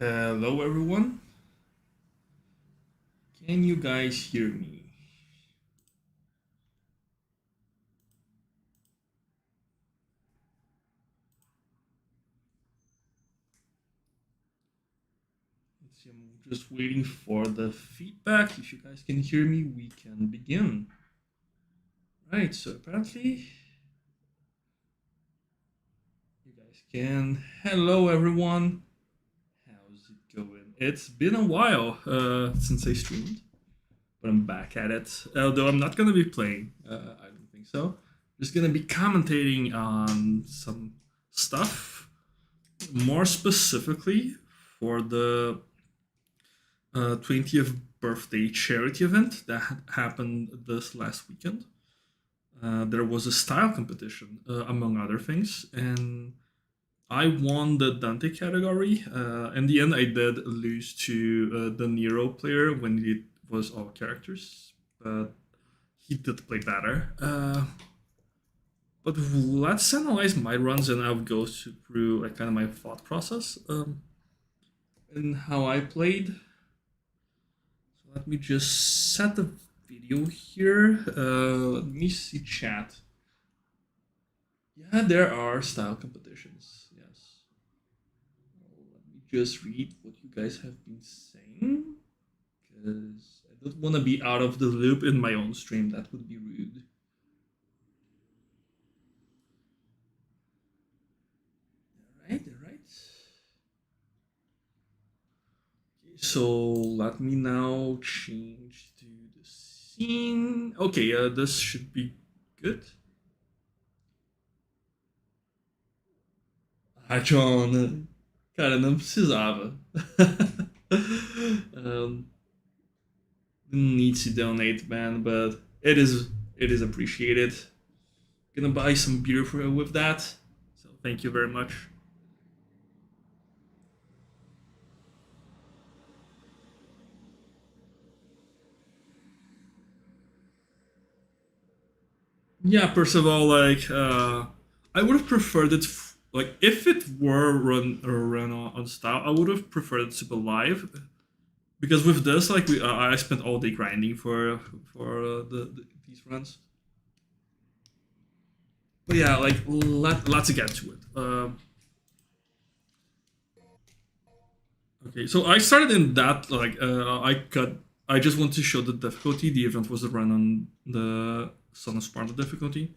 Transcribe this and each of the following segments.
Hello everyone. Can you guys hear me? Let's see, I'm just waiting for the feedback. If you guys can hear me, we can begin. Right, so apparently you guys can. Hello everyone. How's it going? It's been a while since I streamed, but I'm back at it. Although I'm not gonna be playing. I don't think so. Just gonna be commentating on some stuff. More specifically, for the 20th birthday charity event that happened this last weekend. There was a style competition, among other things, and I won the Dante category. In the end, I did lose to the Nero player when it was all characters, but he did play better. But let's analyze my runs, and I'll go through like kind of my thought process and how I played. So let me just set the video here. Let me see chat. Yeah, there are style competitions. Yes. Let me just read what you guys have been saying, because I don't want to be out of the loop in my own stream. That would be rude. All right. So let me now change to the scene. Okay, this should be good. Ah, John, cara, não precisava. Didn't need to donate, man, but it is appreciated. Gonna buy some beer with that. So thank you very much. Yeah, first of all, like I would have preferred it. Like if it were run on style, I would have preferred it to be live, because with this, like I spent all day grinding for these runs. But yeah, like let's get to it. Okay, so I started in that like I just want to show the difficulty. The event was run on the Son of Sparta difficulty.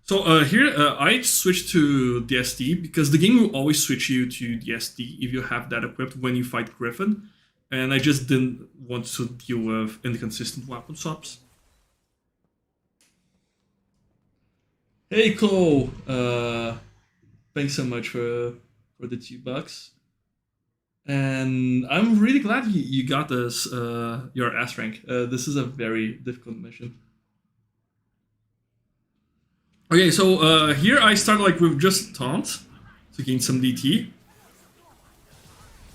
So here I switched to DSD because the game will always switch you to DSD if you have that equipped when you fight Griffin, and I just didn't want to deal with inconsistent weapon swaps. Hey Cole, thanks so much for the $2. And I'm really glad you got this your S rank. This is a very difficult mission. Okay, so here I start like with just taunt to gain some DT.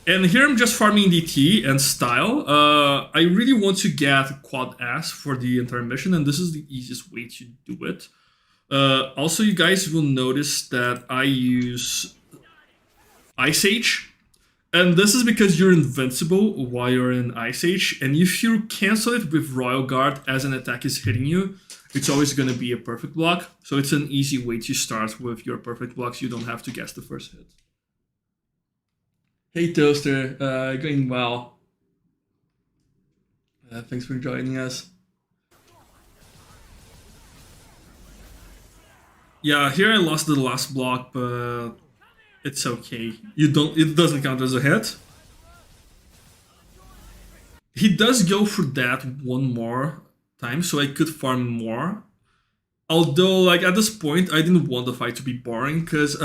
And here I'm just farming DT and style. I really want to get quad S for the entire mission, and this is the easiest way to do it. Also, you guys will notice that I use Ice Age. And this is because you're invincible while you're in Ice Age, and if you cancel it with Royal Guard as an attack is hitting you, it's always going to be a perfect block. So it's an easy way to start with your perfect blocks. You don't have to guess the first hit. Hey Toaster, going well. Thanks for joining us. Yeah, here I lost the last block, but it's okay. It doesn't count as a hit. He does go for that one more time, so I could farm more. Although, like at this point, I didn't want the fight to be boring because,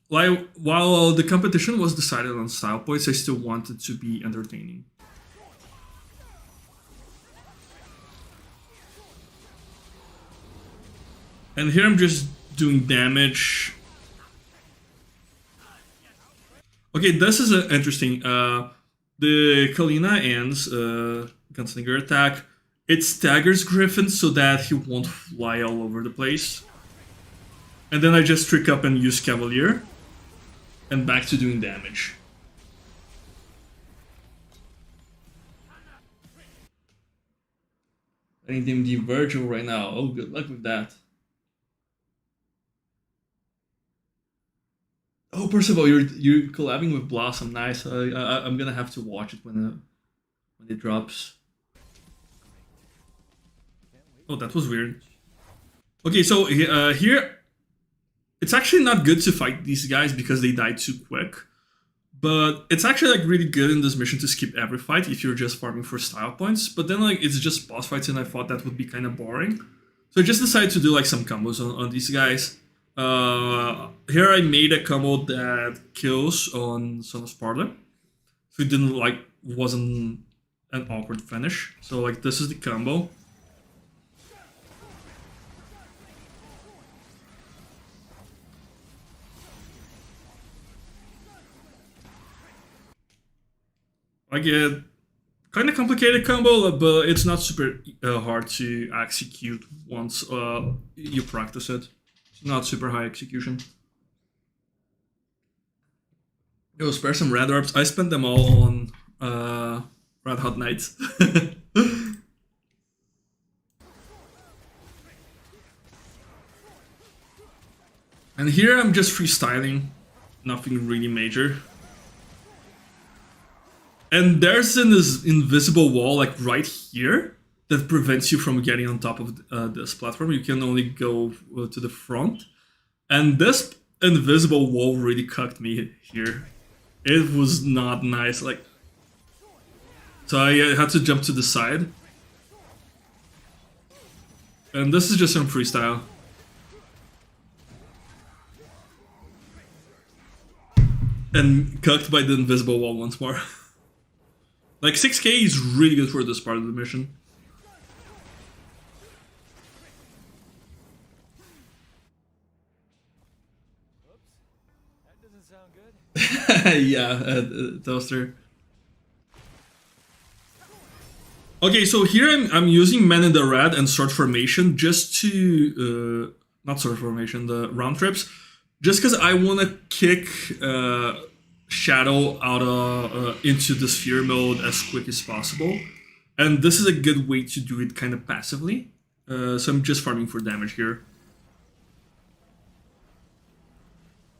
like, while the competition was decided on style points, I still wanted to be entertaining. And here I'm just doing damage. Okay, this is interesting. The Kalina ends Gunslinger attack. It staggers Griffin so that he won't fly all over the place. And then I just trick up and use Cavalier. and back to doing damage. I need him the Vergil right now. Oh, good luck with that. Oh, Percival, you're collabing with Blossom. Nice. I'm gonna have to watch it when it drops. Oh, that was weird. Okay, so here, it's actually not good to fight these guys because they die too quick. But it's actually like really good in this mission to skip every fight if you're just farming for style points. But then like it's just boss fights and I thought that would be kind of boring. So I just decided to do like some combos on these guys. Here I made a combo that kills on Son of Sparta. So it didn't like, wasn't an awkward finish. So like this is the combo. I get kind of complicated combo, but it's not super hard to execute once you practice it. It's not super high execution. Yo, spare some red orbs. I spent them all on Red Hot Nights. And here I'm just freestyling, nothing really major. And there's this invisible wall, like right here, that prevents you from getting on top of this platform. You can only go to the front. And this invisible wall really cucked me here. It was not nice, like... So I had to jump to the side. And this is just some freestyle. And cucked by the invisible wall once more. Like 6k is really good for this part of the mission. Oops, that doesn't sound good. Yeah, Toaster. Okay, so here I'm using Men in the Red and Sword Formation just to... not Sword Formation, the round trips. Just because I want to kick Shadow out into the sphere mode as quick as possible. And this is a good way to do it kind of passively. So I'm just farming for damage here.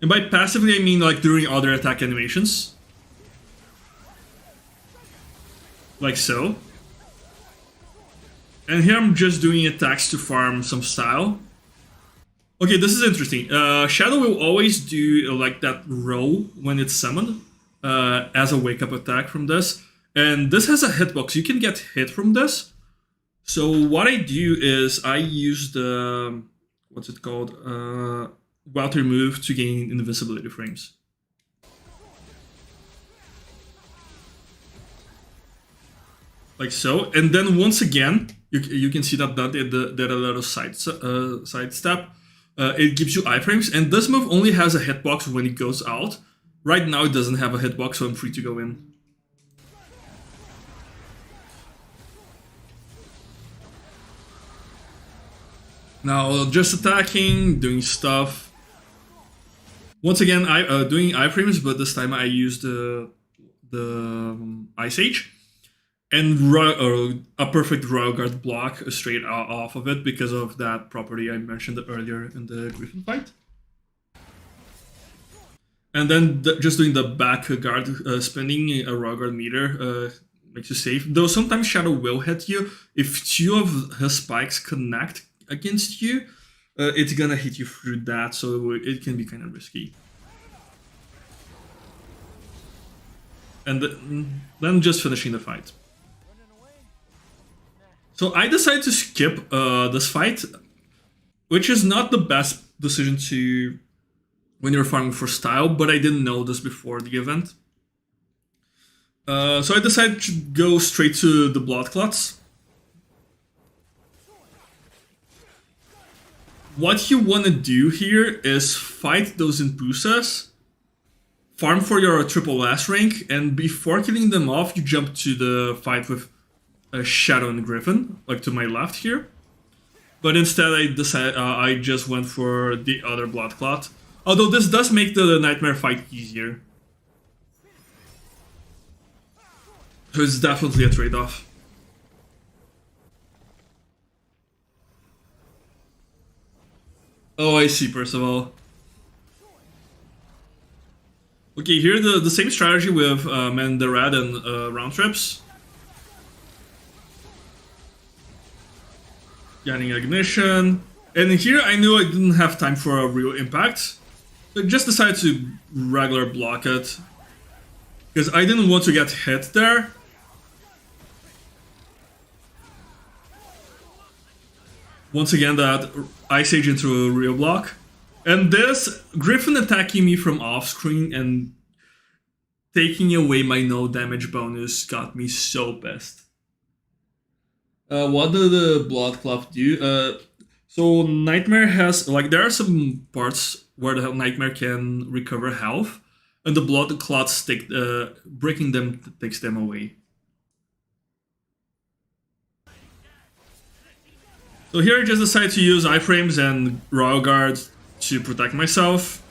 And by passively I mean like during other attack animations. Like so. And here I'm just doing attacks to farm some style. Okay, this is interesting. Shadow will always do like that roll when it's summoned as a wake-up attack from this. And this has a hitbox. You can get hit from this. So what I do is I use the... what's it called? Welter move to gain invisibility frames. Like so. And then once again, you can see that Dante did a little side step. It gives you iframes, and this move only has a hitbox when it goes out. Right now it doesn't have a hitbox, so I'm free to go in. Now just attacking, doing stuff. Once again, doing iframes, but this time I used the Ice Age. And a perfect Royal Guard block straight off of it because of that property I mentioned earlier in the Griffin fight. And then just doing the back guard, spending a Royal Guard meter makes you safe. Though sometimes Shadow will hit you. If two of his spikes connect against you, it's gonna hit you through that, so it can be kind of risky. And then just finishing the fight. So I decided to skip this fight, which is not the best decision to when you're farming for style, but I didn't know this before the event. So I decided to go straight to the Blood Clots. What you want to do here is fight those Impusas, farm for your triple S rank, and before killing them off, you jump to the fight with Shadow and Griffin, like to my left here. But instead I decided I just went for the other Blood Clot. Although this does make the Nightmare fight easier. So it's definitely a trade-off. Oh, I see, Percival. Okay, here the same strategy with Man the Rat and round trips. Getting ignition. And here I knew I didn't have time for a real impact. So I just decided to regular block it. Because I didn't want to get hit there. Once again, that Ice Age into a real block. And this Griffin attacking me from off screen and taking away my no damage bonus got me so pissed. What did the Blood Cloth do? So Nightmare has, like, there are some parts where the Nightmare can recover health, and the Blood Clots take, breaking them takes them away. So here I just decided to use iframes and Royal Guard to protect myself.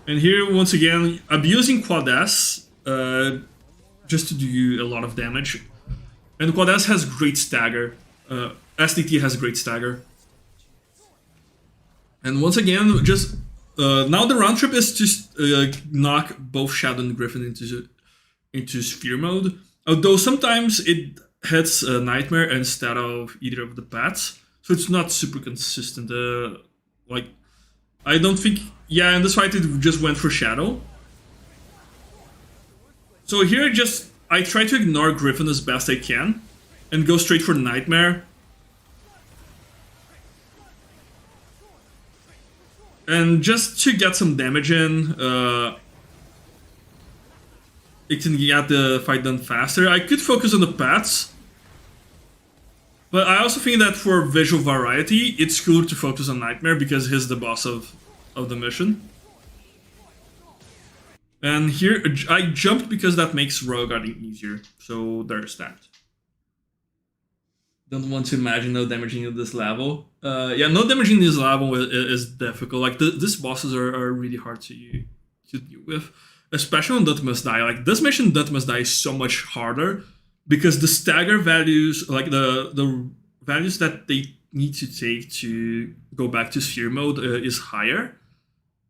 And here, once again, abusing Quad S just to do a lot of damage. And Quad S has great stagger. SDT has great stagger. And once again, just now the round trip is to knock both Shadow and Griffin into Sphere mode. Although sometimes it hits Nightmare instead of either of the paths, so it's not super consistent. Like, I don't think... Yeah, in this fight it just went for Shadow. So here I try to ignore Griffin as best I can, and go straight for Nightmare. And just to get some damage in, it can get the fight done faster. I could focus on the paths, but I also think that for visual variety, it's cooler to focus on Nightmare because he's the boss of the mission. And here, I jumped because that makes royal guarding easier, so there's that. Don't want to imagine no damaging at this level. Yeah, no damaging this level is difficult. Like, these bosses are really hard to deal with. Especially on Dante Must Die. Like, this mission Dante Must Die is so much harder because the stagger values, like the values that they need to take to go back to Sphere mode is higher.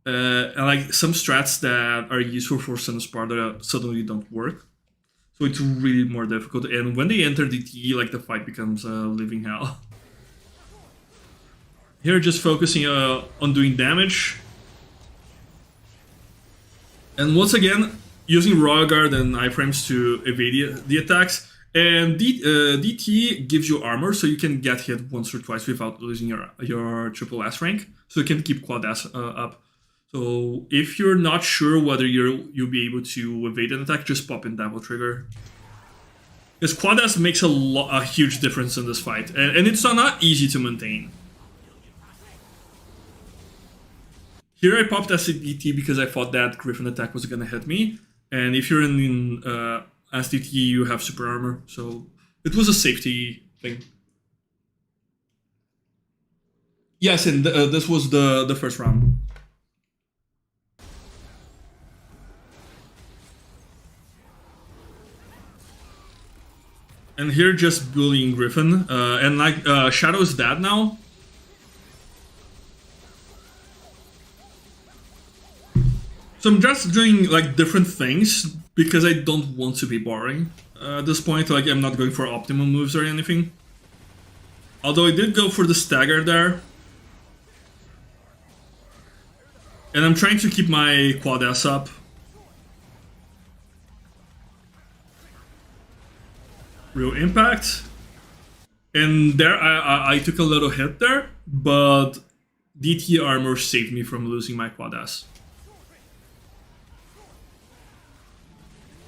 And like some strats that are useful for Son of Sparta suddenly don't work. So it's really more difficult. And when they enter DT, like, the fight becomes living hell. Here, just focusing on doing damage. And once again, using Royal Guard and iframes to evade the attacks. And DT gives you armor, so you can get hit once or twice without losing your triple S rank. So you can keep Quad S up. So if you're not sure whether you'll be able to evade an attack, just pop in Devil Trigger. Because Quad S makes a huge difference in this fight, and it's not easy to maintain. Here I popped SDT because I thought that Griffin attack was gonna hit me, and if you're in SDT, you have super armor, so it was a safety thing. Yes, and this was the first round. And here just bullying Griffin, and like Shadow's dead now. So I'm just doing like different things because I don't want to be boring at this point. Like, I'm not going for optimum moves or anything. Although I did go for the stagger there. And I'm trying to keep my Quad S up. Real impact. And there I took a little hit there, but DT armor saved me from losing my Quad S.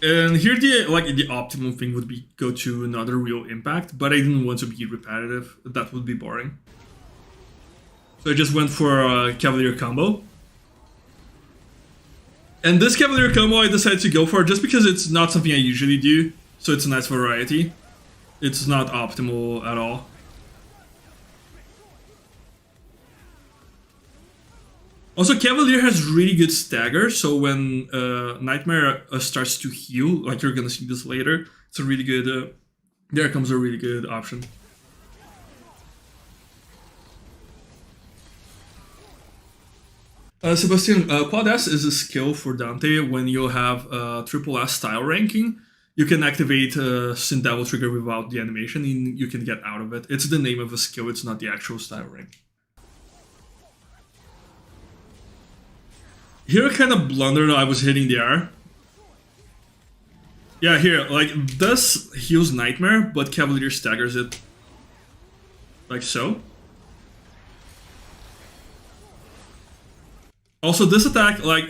And here the optimum thing would be go to another real impact, but I didn't want to be repetitive. That would be boring. So I just went for a Cavalier combo. And this Cavalier combo I decided to go for just because it's not something I usually do, so it's a nice variety. It's not optimal at all. Also, Cavalier has really good stagger, so when Nightmare starts to heal, like you're gonna see this later, it's a really good. There comes a really good option. Sebastian, Quad S is a skill for Dante. When you have triple S style ranking, you can activate Sin Devil Trigger without the animation, and you can get out of it. It's the name of a skill, it's not the actual style rank. Here I kind of blundered, I was hitting the air. Yeah, here, like, this heals Nightmare, but Cavalier staggers it. Like so. Also, this attack, like,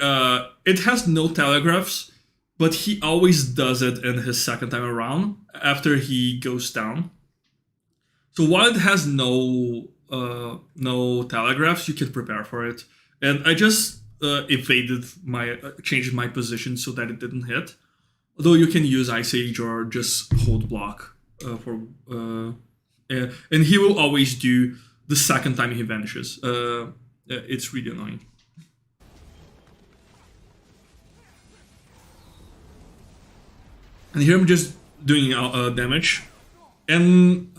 it has no telegraphs, but he always does it in his second time around, after he goes down. So while it has no telegraphs, you can prepare for it. And I just evaded changed my position so that it didn't hit. Although you can use Ice Age or just hold block and he will always do the second time he vanishes. It's really annoying. And here I'm just doing damage, and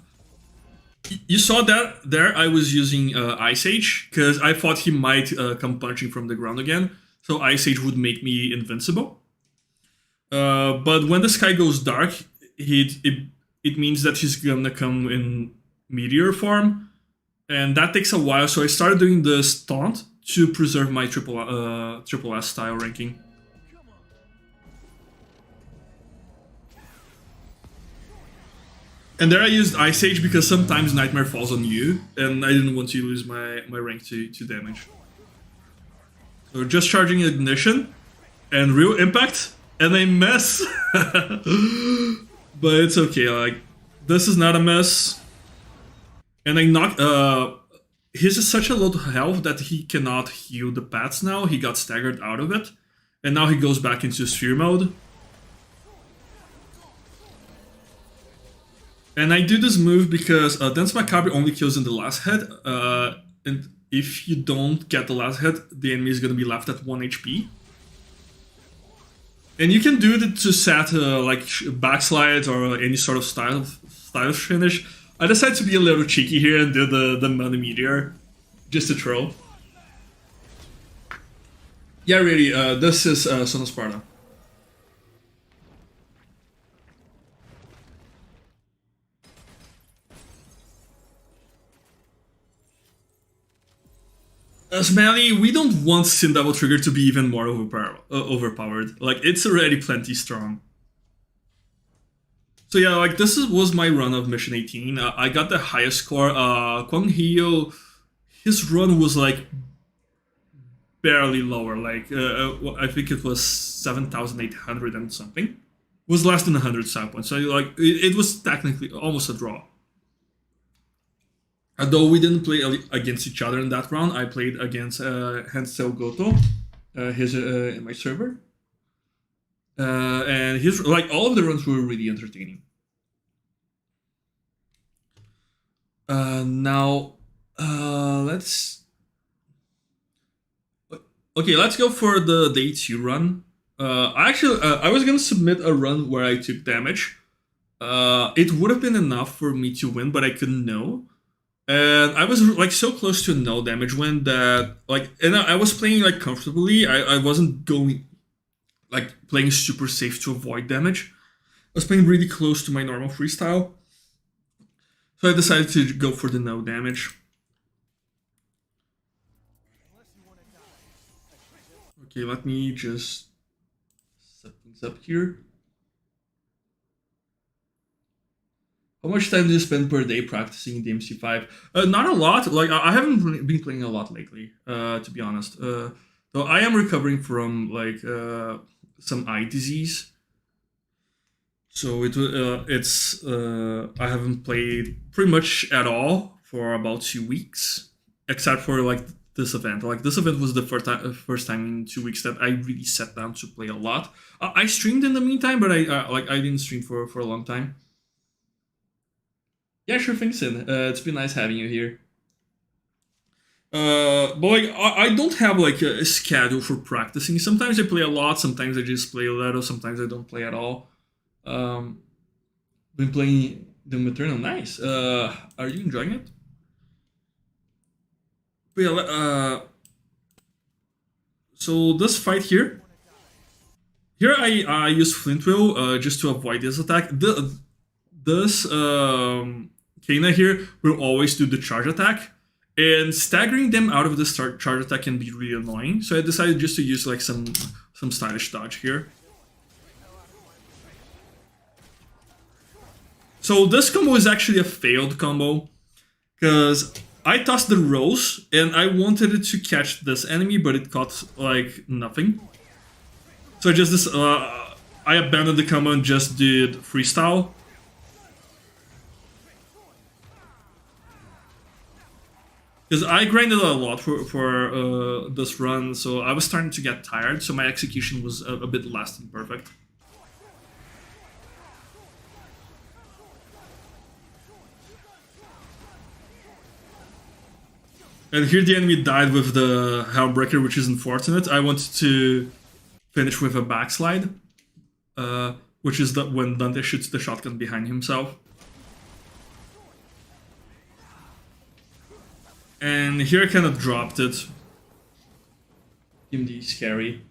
you saw that there I was using Ice Age because I thought he might come punching from the ground again, so Ice Age would make me invincible. But when the sky goes dark, it means that he's gonna come in meteor form, and that takes a while. So I started doing the taunt to preserve my triple S style ranking. And there I used Ice Age because sometimes Nightmare falls on you, and I didn't want to lose my rank to damage. So just charging Ignition, and real impact, and a mess! But it's okay, like, this is not a mess. And I knocked, he's such a low health that he cannot heal the pats now, he got staggered out of it. And now he goes back into sphere mode. And I do this move because Dance Macabre only kills in the last hit, and if you don't get the last hit, the enemy is going to be left at 1 HP. And you can do it to set like backslides or any sort of stylish finish. I decided to be a little cheeky here and do the Money Meteor, just to troll. Yeah, really, this is Son of Sparta. Smelly, we don't want Sin Devil Trigger to be even more overpowered. Like, it's already plenty strong. So yeah, like, this was my run of Mission 18. I got the highest score. Kwang Hyo, his run was, like, barely lower. Like, I think it was 7,800 and something. It was less than 100 side points. So, like, it was technically almost a draw. Although we didn't play against each other in that round, I played against Hansel Goto, he's in my server. And his, like, all of the runs were really entertaining. Now, let's... Okay, let's go for the day 2 run. I was gonna submit a run where I took damage. It would have been enough for me to win, but I couldn't know. And I was like so close to a no damage win that, like, and I was playing like comfortably. I wasn't going like playing super safe to avoid damage. I was playing really close to my normal freestyle. So I decided to go for the no damage. Okay, let me just set things up here. How much time do you spend per day practicing DMC5? Not a lot. Like, I haven't been playing a lot lately, to be honest. Though I am recovering from like some eye disease, so I haven't played pretty much at all for about 2 weeks, except for like this event. Like, this event was the first time in 2 weeks that I really sat down to play a lot. I streamed in the meantime, but I didn't stream for a long time. Yeah, sure thing, Sin. It's been nice having you here. But like I don't have like a schedule for practicing. Sometimes I play a lot. Sometimes I just play a little. Sometimes I don't play at all. Um, been playing the Eternal. Nice. Are you enjoying it? But yeah, so this fight here. Here I use Flint Wheel just to avoid this attack. This Kana here will always do the charge attack. And staggering them out of the charge attack can be really annoying. So I decided just to use like some stylish dodge here. So this combo is actually a failed combo. Because I tossed the rose and I wanted it to catch this enemy, but it caught like nothing. So I abandoned the combo and just did freestyle. Because I grinded a lot for this run, so I was starting to get tired, so my execution was a bit less than perfect. And here the enemy died with the Hellbreaker, which is unfortunate. I wanted to finish with a backslide, which is when Dante shoots the shotgun behind himself. And here I kind of dropped it. DMD is scary.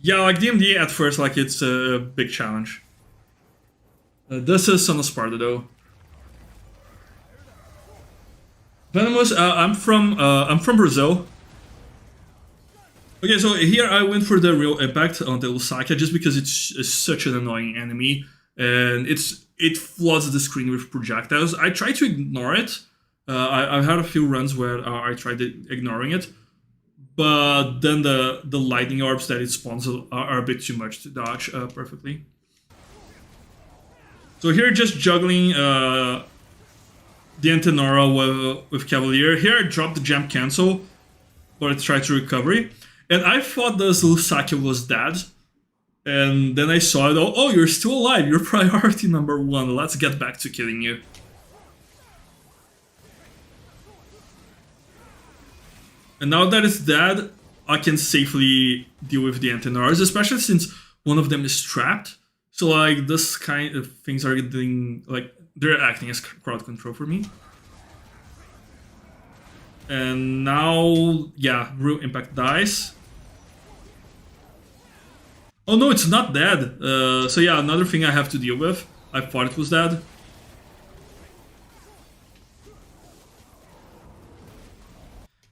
Yeah, like DMD at first, like it's a big challenge. This is Son of Sparta though. Venomous, I'm from Brazil. Okay, so here I went for the real impact on the Lusaka just because it's such an annoying enemy and it floods the screen with projectiles. I try to ignore it. I've had a few runs where I tried ignoring it, but then the lightning orbs that it spawns are a bit too much to dodge perfectly. So here just juggling the Antenora with Cavaliere. Here I dropped the jump cancel, but I tried to recovery. And I thought this Lusaka was dead. And then I saw it, oh, you're still alive, you're priority number 1, let's get back to killing you. And now that it's dead, I can safely deal with the Antenoras, especially since one of them is trapped. So like this kind of things are getting like they're acting as crowd control for me. And now, yeah, real impact dies. Oh no, it's not dead. So yeah, another thing I have to deal with. I thought it was dead.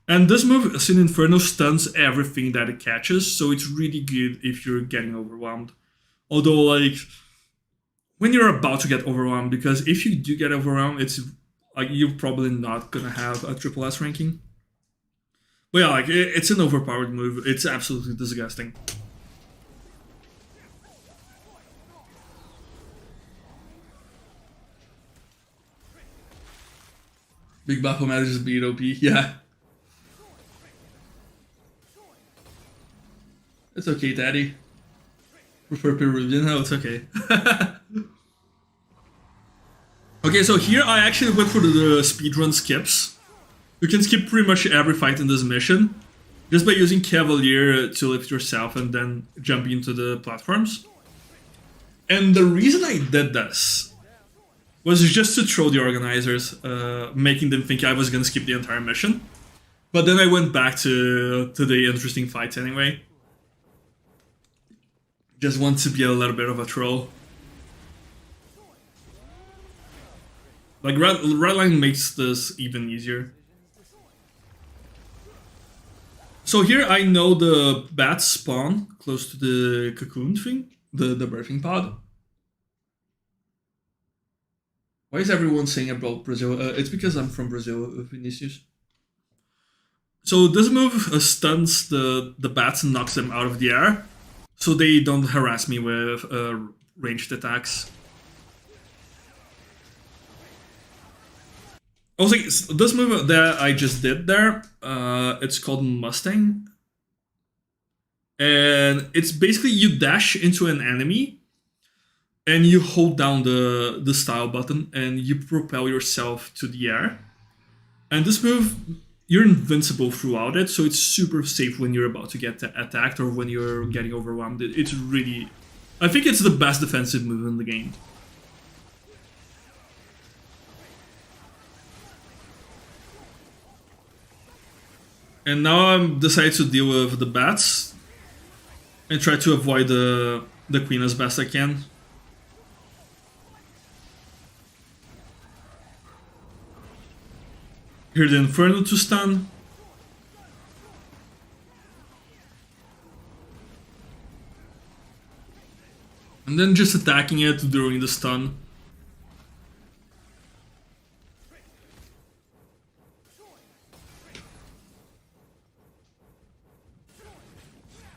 And this move, Sin Inferno, stuns everything that it catches, so it's really good if you're getting overwhelmed. Although, like, when you're about to get overwhelmed, because if you do get overwhelmed, it's like you're probably not gonna have a triple S ranking. But yeah, like, it's an overpowered move. It's absolutely disgusting. Big Baphomet is beat OP, yeah. It's okay, Daddy. Prefer Peruvian? No, it's okay. Okay, so here I actually went for the speedrun skips. You can skip pretty much every fight in this mission just by using Cavalier to lift yourself and then jump into the platforms. And the reason I did this was just to troll the organizers, making them think I was gonna skip the entire mission. But then I went back to the interesting fights anyway. Just want to be a little bit of a troll. Like Redline makes this even easier. So here I know the bats spawn close to the cocoon thing, the birthing pod. Why is everyone saying about Brazil? It's because I'm from Brazil, Vinicius. So this move stuns the bats and knocks them out of the air, so they don't harass me with ranged attacks. Also, this move that I just did there, it's called Mustang. And it's basically you dash into an enemy and you hold down the style button and you propel yourself to the air. And this move you're invincible throughout it, so it's super safe when you're about to get attacked or when you're getting overwhelmed. It's really, I think it's the best defensive move in the game. And now I'm decided to deal with the bats and try to avoid the queen as best I can. Here the Inferno to stun. And then just attacking it during the stun.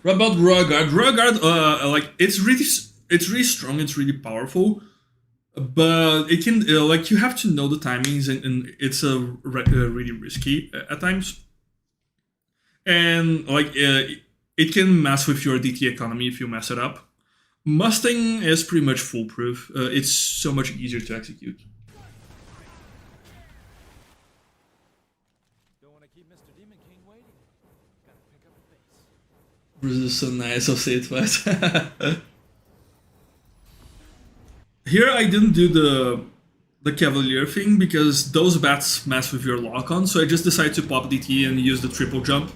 What about Rugard? Rugard, like it's really strong. It's really powerful, but it can like you have to know the timings, and it's really risky at times. And like it can mess with your DT economy if you mess it up. Mustang is pretty much foolproof. It's so much easier to execute. Don't want to keep Mr. Demon King waiting. Gotta pick up the pace. This is so nice of it, but here I didn't do the Cavalier thing because those bats mess with your lock-on, so I just decided to pop DT and use the triple jump.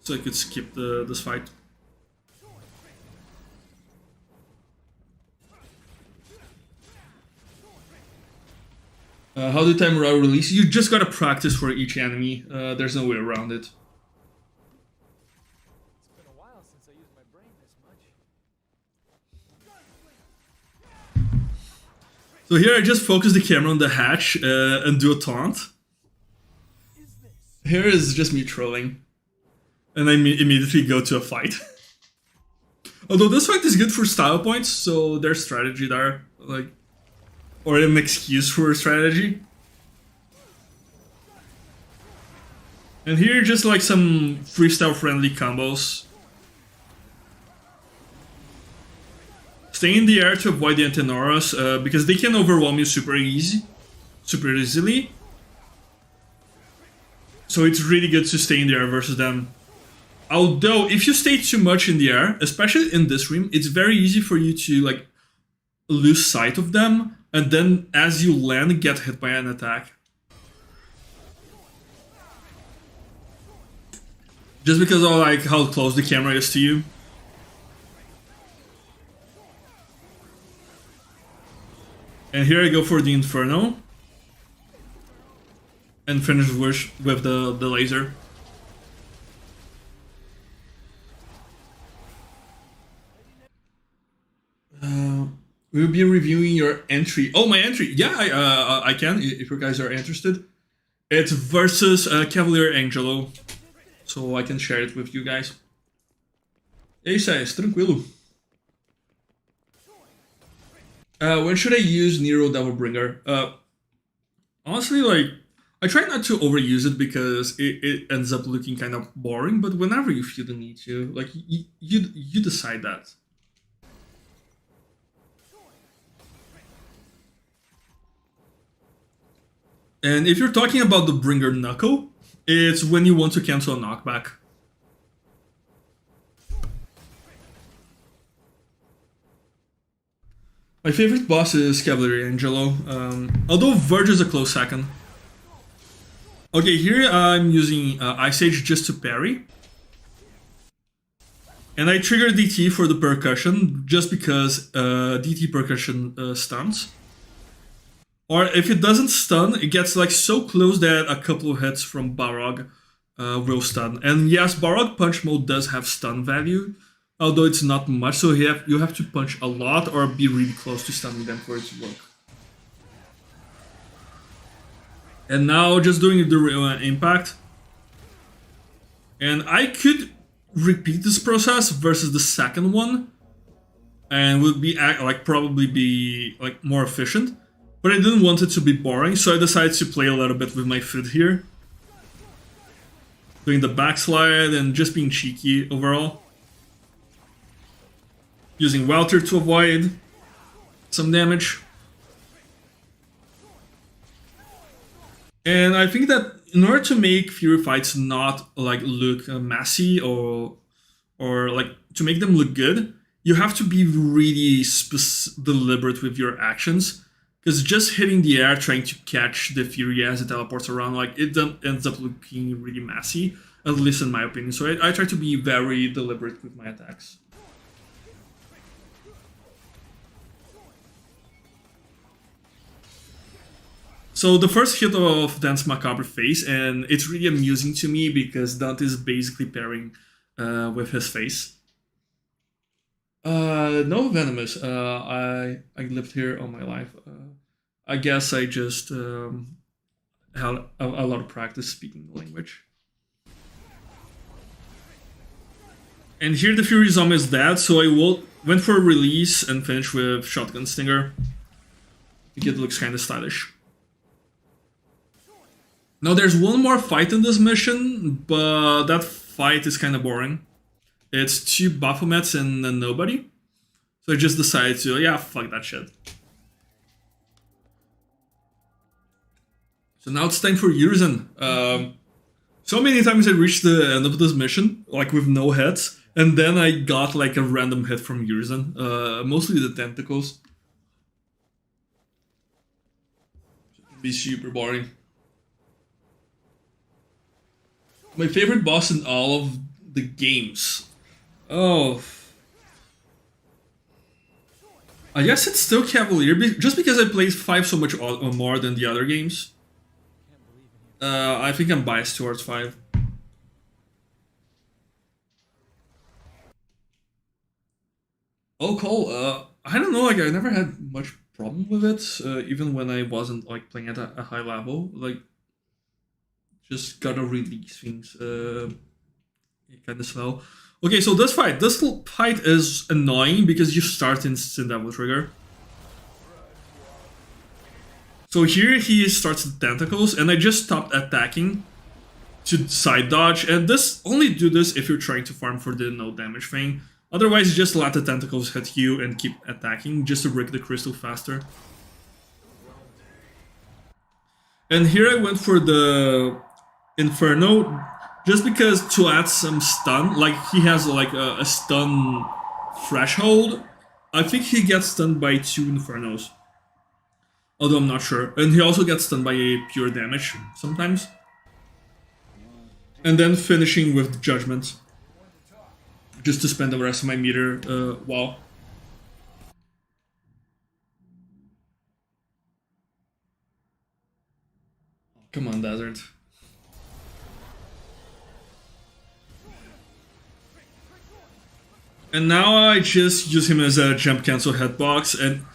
So I could skip this fight. How do time route release? You just gotta practice for each enemy. There's no way around it. It's been a while since I used my brain this much. So here I just focus the camera on the hatch and do a taunt. Here is just me trolling. And I immediately go to a fight. Although this fight is good for style points, so there's strategy there. Like, or an excuse for strategy. And here just like some freestyle friendly combos. Stay in the air to avoid the Antenoros, because they can overwhelm you super easily. So it's really good to stay in the air versus them. Although, if you stay too much in the air, especially in this room, it's very easy for you to like lose sight of them, and then as you land, get hit by an attack. Just because of like how close the camera is to you. And here I go for the Inferno. And finish with the laser. We'll be reviewing your entry. Oh, my entry! Yeah, I can, if you guys are interested. It's versus Cavalier Angelo. So I can share it with you guys. E aí, Sais, tranquilo. When should I use Nero Devilbringer? Honestly, like, I try not to overuse it because it ends up looking kind of boring, but whenever you feel the need to, like, you decide that. And if you're talking about the Bringer Knuckle, it's when you want to cancel a knockback. My favorite boss is Cavalier Angelo, although Vergil is a close second. Okay, here I'm using Ice Age just to parry. And I trigger DT for the percussion, just because DT percussion stuns. Or if it doesn't stun, it gets like so close that a couple of hits from Balrog will stun. And yes, Balrog Punch Mode does have stun value, although it's not much, so you have to punch a lot or be really close to stunning them for it to work. And now just doing the real impact. And I could repeat this process versus the second one, and would be like probably be like more efficient. But I didn't want it to be boring, so I decided to play a little bit with my foot here. Doing the backslide and just being cheeky overall. Using Welter to avoid some damage. And I think that in order to make Fury fights not like look messy or like to make them look good, you have to be really deliberate with your actions. Because just hitting the air, trying to catch the Fury as it teleports around, like it ends up looking really messy, at least in my opinion. So I try to be very deliberate with my attacks. So the first hit of Dante's Macabre face, and it's really amusing to me because Dante is basically pairing with his face. No venomous. I lived here all my life. I guess I just had a lot of practice speaking the language. And here the Fury Zombie is dead, so I went for a release and finished with Shotgun Stinger. I think it looks kind of stylish. Now there's one more fight in this mission, but that fight is kind of boring. It's 2 Baphomets and a nobody. So I just decided to, yeah, fuck that shit. So now it's time for Urizen. So many times I reached the end of this mission, like with no hits, and then I got like a random hit from Urizen, mostly the tentacles. It can be super boring. My favorite boss in all of the games. Oh. I guess it's still Cavalier, just because I played 5 so much more than the other games. I think I'm biased towards 5. Oh, Cole, I don't know, like, I never had much problem with it, even when I wasn't, like, playing at a high level. Like, just gotta release things, kind of slow. Okay, so this fight is annoying because you start in Sin Devil Trigger. So here he starts the tentacles, and I just stopped attacking to side dodge, and only do this if you're trying to farm for the no damage thing. Otherwise, just let the tentacles hit you and keep attacking just to break the crystal faster. And here I went for the Inferno, just because to add some stun, like he has like a stun threshold. I think he gets stunned by 2 Infernos. Although I'm not sure. And he also gets stunned by a pure damage sometimes. And then finishing with Judgment. Just to spend the rest of my meter wall. Come on, Desert. And now I just use him as a jump cancel hitbox and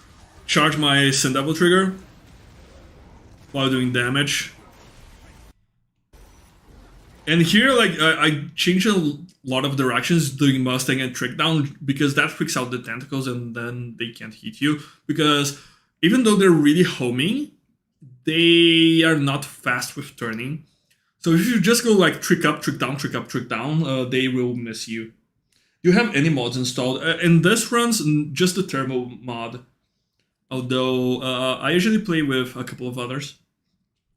charge my Sin Devil Trigger while doing damage. And here, like, I change a lot of directions doing Mustang and Trick Down because that freaks out the tentacles and then they can't hit you. Because even though they're really homing, they are not fast with turning. So if you just go like Trick Up, Trick Down, Trick Up, Trick Down, they will miss you. Do you have any mods installed? In this runs just the Turbo mod. Although I usually play with a couple of others.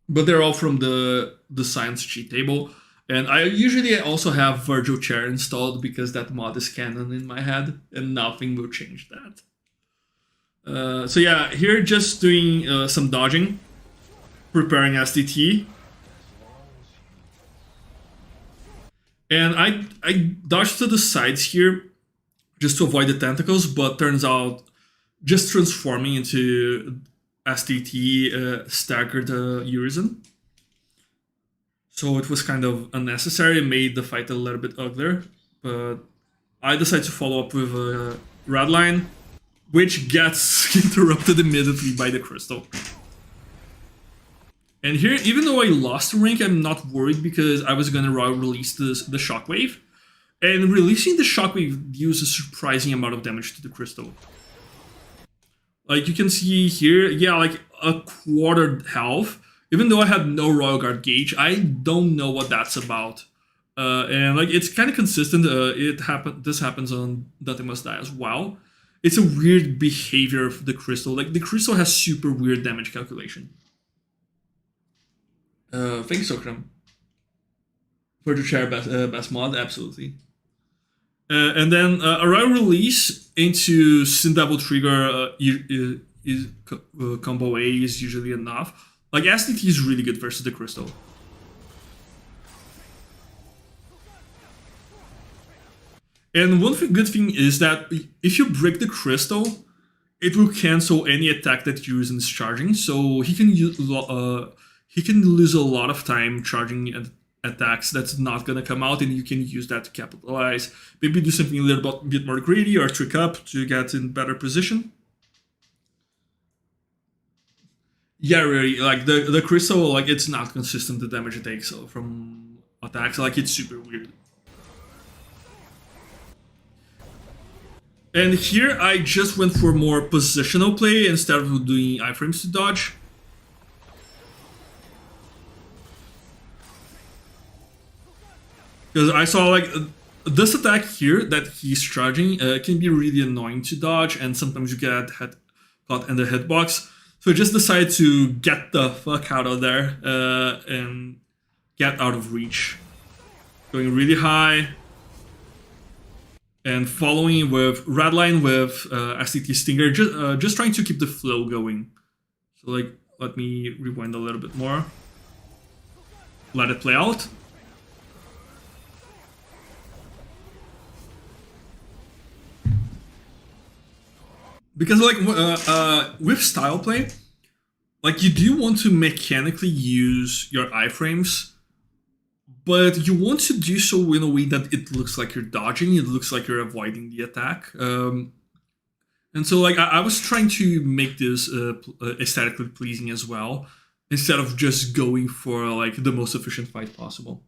But they're all from the science cheat table. And I usually also have Vergil Chair installed because that mod is canon in my head. And nothing will change that. So yeah, here just doing some dodging. Preparing SDT. And I dodged to the sides here just to avoid the tentacles, but turns out just transforming into SDT staggered Urizen. So it was kind of unnecessary, made the fight a little bit uglier, but I decided to follow up with a red line, which gets interrupted immediately by the crystal. And here, even though I lost the rank, I'm not worried because I was gonna release the shockwave. And releasing the shockwave deals a surprising amount of damage to the crystal. Like you can see here, yeah, like a quarter health. Even though I had no Royal Guard gauge, I don't know what that's about. And like it's kind of consistent. This happens on Dante Must Die as well. It's a weird behavior of the crystal. Like the crystal has super weird damage calculation. Thank you, Sokram. For the chair best mod, absolutely. And then a rare release into Sin Devil Trigger combo A is usually enough. Like SDT is really good versus the Crystal. And one good thing is that if you break the Crystal, it will cancel any attack that Urizen is charging. So he can lose a lot of time charging attacks that's not gonna come out, and you can use that to capitalize. Maybe do something a little bit more greedy or trick up to get in better position. Yeah, really, like the Crystal, like it's not consistent the damage it takes from attacks. Like it's super weird. And here I just went for more positional play instead of doing iframes to dodge. Because I saw like this attack here that he's charging can be really annoying to dodge, and sometimes you get caught in the hitbox. So I just decided to get the fuck out of there and get out of reach. Going really high. And following with Redline with STT Stinger, just trying to keep the flow going. So like, let me rewind a little bit more. Let it play out. Because like with style play, like you do want to mechanically use your iframes, but you want to do so in a way that it looks like you're dodging, it looks like you're avoiding the attack. And so like I was trying to make this aesthetically pleasing as well, instead of just going for like the most efficient fight possible.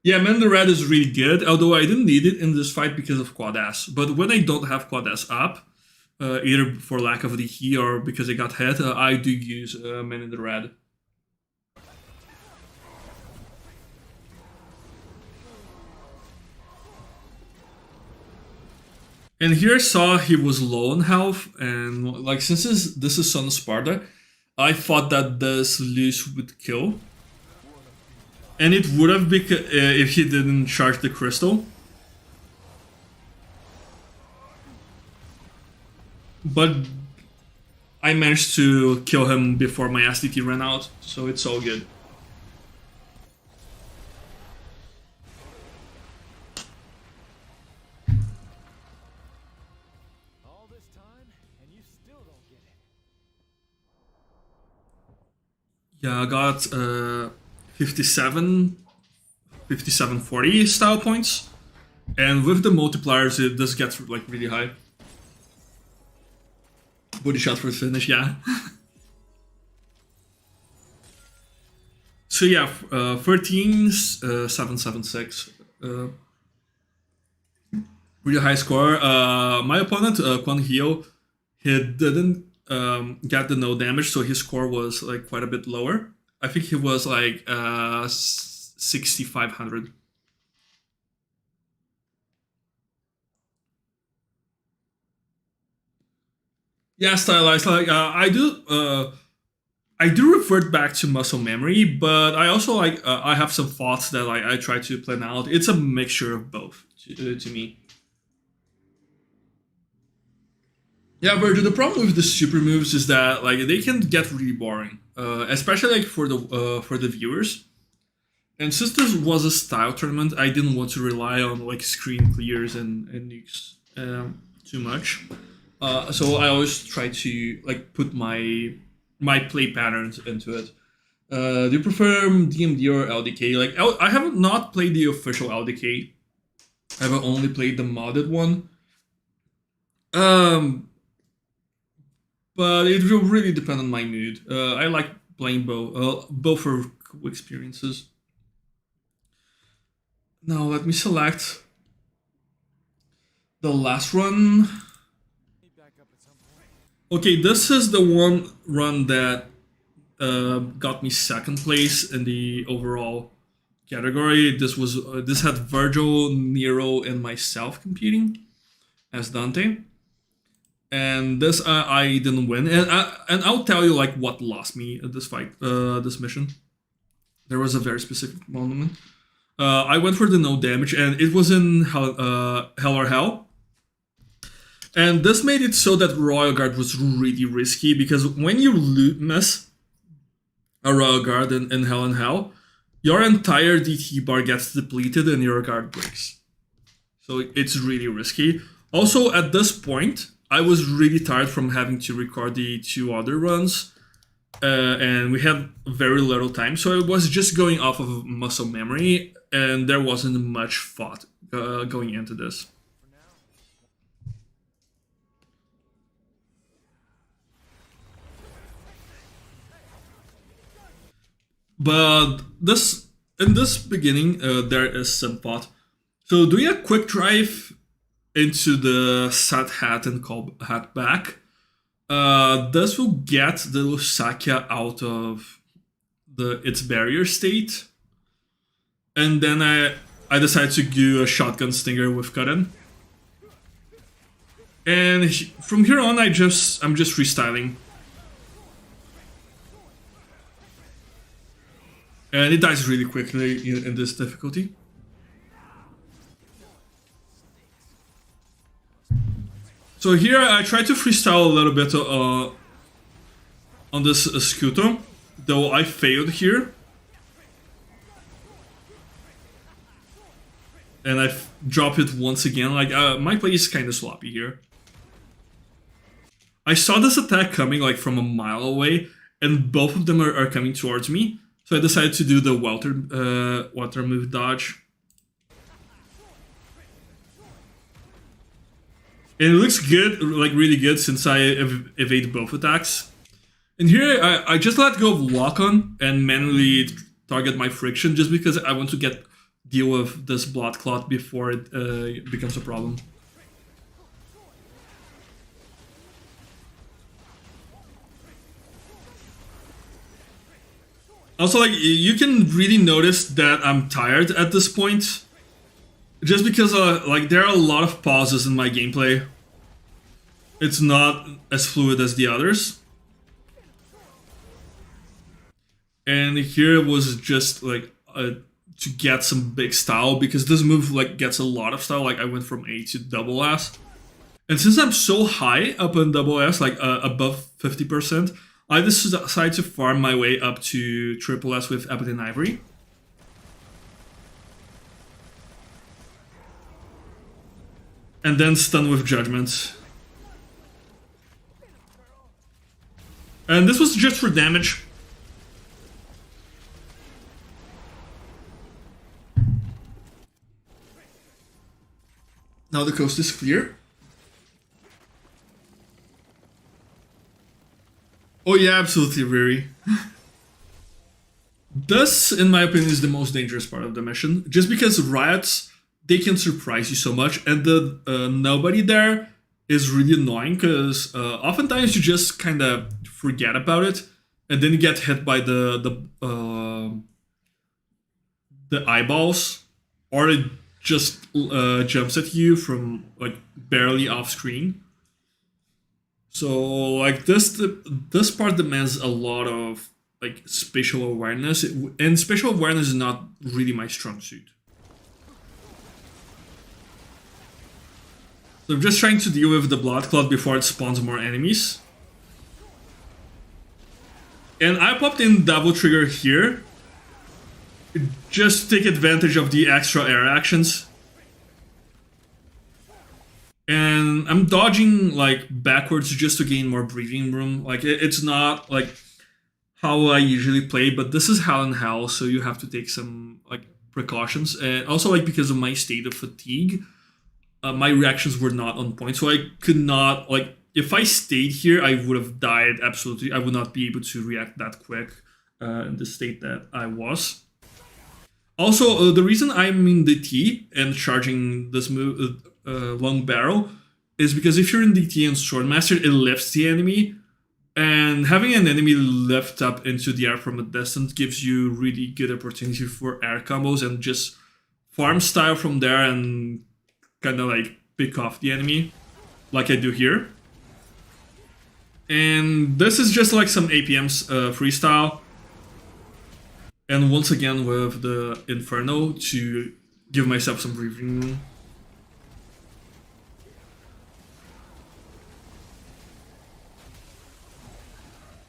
Yeah, Man the Red is really good, although I didn't need it in this fight because of Quad S. But when I don't have Quad S up, either for lack of DP or because I got hit, I do use Man in the Red. And here I saw he was low on health, and like since this is Son of Sparta, I thought that this loose would kill. And it would have if he didn't charge the crystal. But I managed to kill him before my SDT ran out, so it's all good. All this time, and you still don't get it. Yeah, I got 5740 style points, and with the multipliers, it does get like really high. Body shot for the finish, yeah. So yeah, 13,776. Really high score. My opponent, Quan Hio, he didn't get the no damage, so his score was like quite a bit lower. I think he was like 6,500. Yeah, stylized. Like I do revert back to muscle memory, but I also like I have some thoughts that I try to plan out. It's a mixture of both to me. Yeah, Vergil, the problem with the super moves is that like they can get really boring, especially like for the viewers. And since this was a style tournament, I didn't want to rely on like screen clears and nukes too much. So I always try to like put my play patterns into it. Do you prefer DMD or LDK? Like I have not played the official LDK. I've only played the modded one. But it will really depend on my mood. I like playing both are cool experiences. Now let me select the last run. Okay, this is the one run that got me second place in the overall category. This had Vergil, Nero, and myself competing as Dante. And this I didn't win, and I'll tell you like what lost me at this fight, this mission. There was a very specific moment. I went for the no damage, and it was in Hell or Hell. And this made it so that Royal Guard was really risky, because when you miss a Royal Guard in Hell and Hell, your entire DT bar gets depleted and your guard breaks. So it's really risky. Also, at this point, I was really tired from having to record the 2 other runs. And we had very little time, so I was just going off of muscle memory, and there wasn't much thought going into this. But in this beginning, there is some thought. So doing a quick drive into the set hat and call hat back, this will get the Lusakia out of its barrier state. And then I decided to do a shotgun stinger with Karen. And from here on, I'm just freestyling. And it dies really quickly in this difficulty. So here I try to freestyle a little bit on this Scuto, though I failed here. And I drop it once again, like my play is kind of sloppy here. I saw this attack coming like from a mile away, and both of them are coming towards me. So I decided to do the water move dodge. And it looks good, like really good, since I evade both attacks. And here I just let go of lock on and manually target my friction, just because I want to deal with this blood clot before it becomes a problem. Also, like, you can really notice that I'm tired at this point, just because like there are a lot of pauses in my gameplay. It's not as fluid as the others. And here was just like to get some big style, because this move like gets a lot of style. Like I went from A to double S, and since I'm so high up in double S, like above 50%, I decided to farm my way up to triple S with Ebony and Ivory. And then stun with Judgment. And this was just for damage. Now the coast is clear. Oh yeah, absolutely, Riri. This, in my opinion, is the most dangerous part of the mission. Just because riots, they can surprise you so much, and the nobody there is really annoying, because oftentimes you just kind of forget about it, and then you get hit by the eyeballs, or it just jumps at you from like barely off screen. So like this part demands a lot of like spatial awareness, and spatial awareness is not really my strong suit. So I'm just trying to deal with the blood clot before it spawns more enemies. And I popped in double trigger here, just to take advantage of the extra air actions. And I'm dodging like backwards just to gain more breathing room. Like it's not like how I usually play, but this is Hell in Hell, so you have to take some like precautions. And also like because of my state of fatigue, my reactions were not on point. So I could not, like, if I stayed here, I would have died absolutely. I would not be able to react that quick in the state that I was. Also, the reason I'm in DT and charging this move, long barrel, is because if you're in DT and Swordmaster, it lifts the enemy, and having an enemy lift up into the air from a distance gives you really good opportunity for air combos and just farm style from there and kind of like pick off the enemy, like I do here. And this is just like some APMs freestyle. And once again with the Inferno to give myself some breathing room.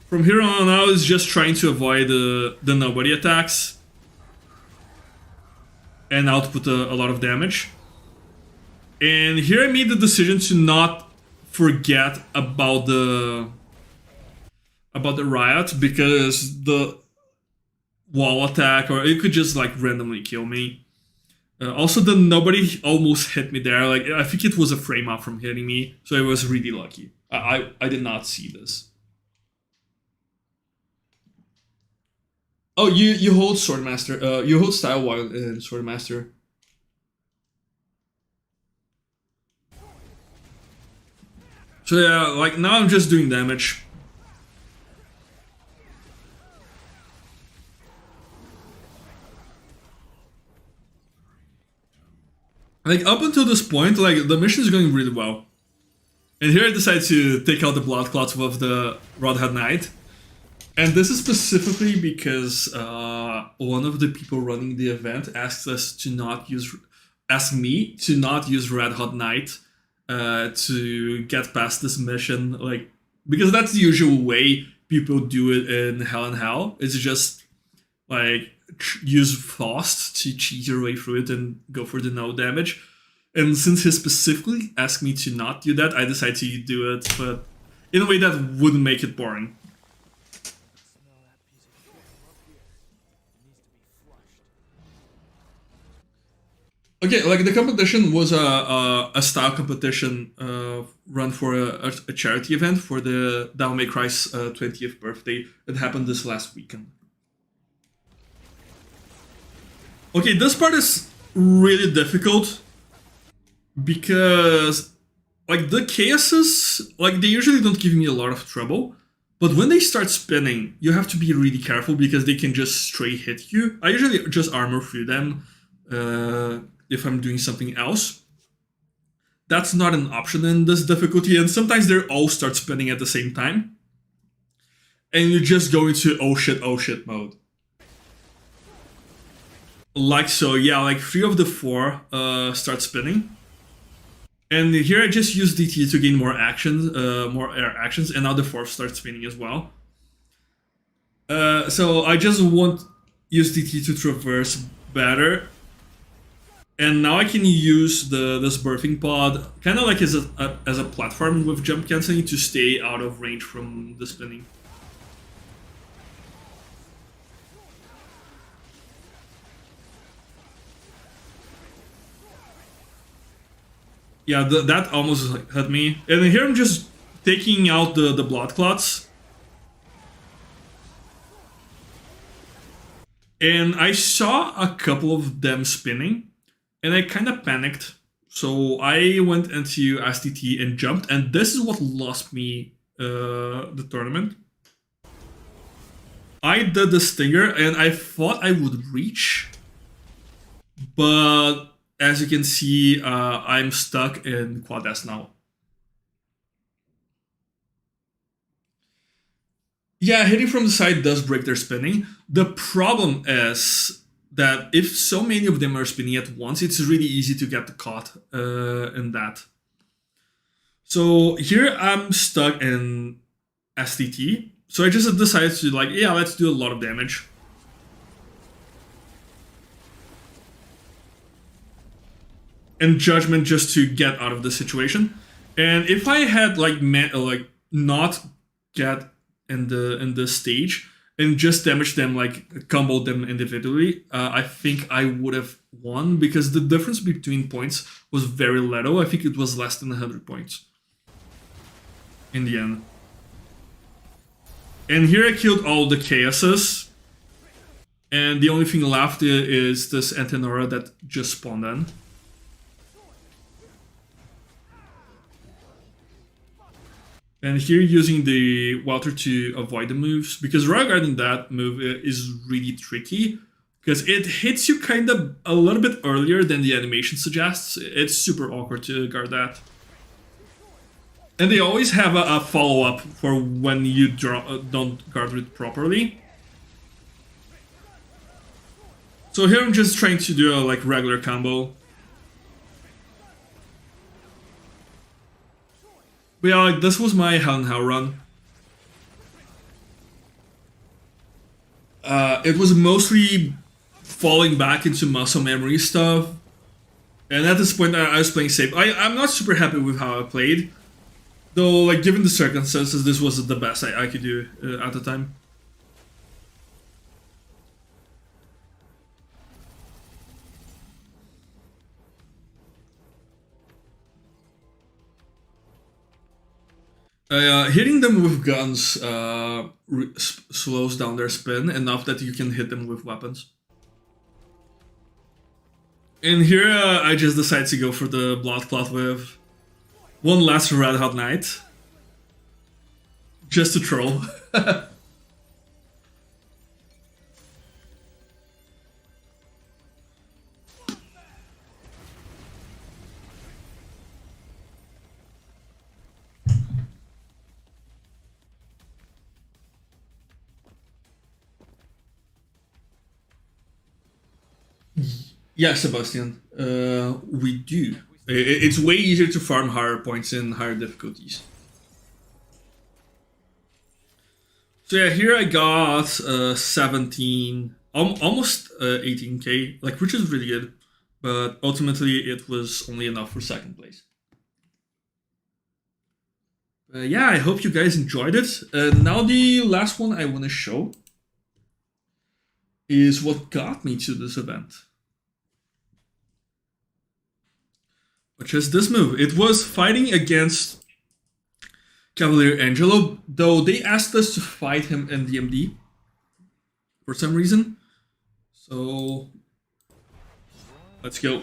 From here on out is just trying to avoid the nobody attacks and output a lot of damage. And here I made the decision to not forget about the riot, because the wall attack, or it could just like randomly kill me. Also, the nobody almost hit me there. Like, I think it was a frame up from hitting me, so I was really lucky. I did not see this. Oh, you hold Swordmaster. You hold Style while in Swordmaster. So yeah, like now I'm just doing damage. Like up until this point, like the mission is going really well. And here I decide to take out the blood clots with the Rodhead Knight. And this is specifically because one of the people running the event asked me to not use Red Hot Knight to get past this mission, like, because that's the usual way people do it in Hell and Hell. It's just like use Frost to cheat your way through it and go for the no damage. And since he specifically asked me to not do that, I decided to do it, but in a way that wouldn't make it boring. Okay, like the competition was a style competition run for a charity event for the Devil May Cry's 20th birthday. It happened this last weekend. Okay, this part is really difficult because like the chaoses, like they usually don't give me a lot of trouble, but when they start spinning, you have to be really careful because they can just straight hit you. I usually just armor through them if I'm doing something else. That's not an option in this difficulty, and sometimes they all start spinning at the same time. And you just go into oh shit mode. Like so, yeah, like 3 of the 4 start spinning. And here I just use DT to gain more actions, more air actions, and now the 4th starts spinning as well. So I just want use DT to traverse better. And now I can use this birthing pod kind of like as a platform with jump canceling to stay out of range from the spinning. Yeah, that almost hit me. And here I'm just taking out the blood clots. And I saw a couple of them spinning. And I kind of panicked, so I went into STT and jumped, and this is what lost me the tournament. I did the stinger, and I thought I would reach, but as you can see, I'm stuck in Quad S now. Yeah, hitting from the side does break their spinning. The problem is that if so many of them are spinning at once, it's really easy to get caught in that. So here I'm stuck in STT. So I just decided to like, yeah, let's do a lot of damage. And Judgment just to get out of the situation. And if I had like not get in the stage, and just damage them, like combo them individually, I think I would have won because the difference between points was very little. I think it was less than 100 points in the end. And here I killed all the chaoses, and the only thing left is this Antenora that just spawned in. And here using the Welter to avoid the moves, because Royal Guarding that move is really tricky, because it hits you kind of a little bit earlier than the animation suggests. It's super awkward to guard that. And they always have a follow-up for when you don't guard it properly. So here I'm just trying to do a like regular combo. But yeah, like this was my Hell and Hell run. It was mostly falling back into muscle memory stuff. And at this point, I was playing safe. I'm not super happy with how I played. Though, like, given the circumstances, this was the best I could do at the time. Hitting them with guns slows down their spin enough that you can hit them with weapons. And here I just decided to go for the Blood Clot with one last Red Hot Night. Just to troll. Yeah, Sebastian, we do. It's way easier to farm higher points in higher difficulties. So yeah, here I got 17, almost 18k, like which is really good, but ultimately it was only enough for second place. Yeah, I hope you guys enjoyed it. Now the last one I want to show is what got me to this event. Which is this move. It was fighting against Cavalier Angelo, though they asked us to fight him in DMD for some reason. So let's go.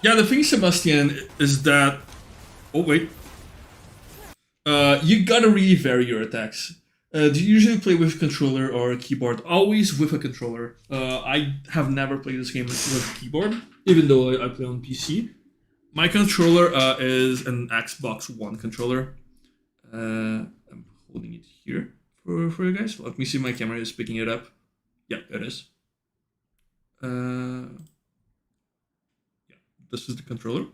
Yeah, the thing, Sebastian, is that... Oh, wait. You gotta really vary your attacks. Do you usually play with a controller or a keyboard? Always with a controller. I have never played this game with a keyboard, even though I play on PC. My controller is an Xbox One controller. I'm holding it here for you guys. Let me see if my camera is picking it up. Yeah, it is. Yeah, this is the controller.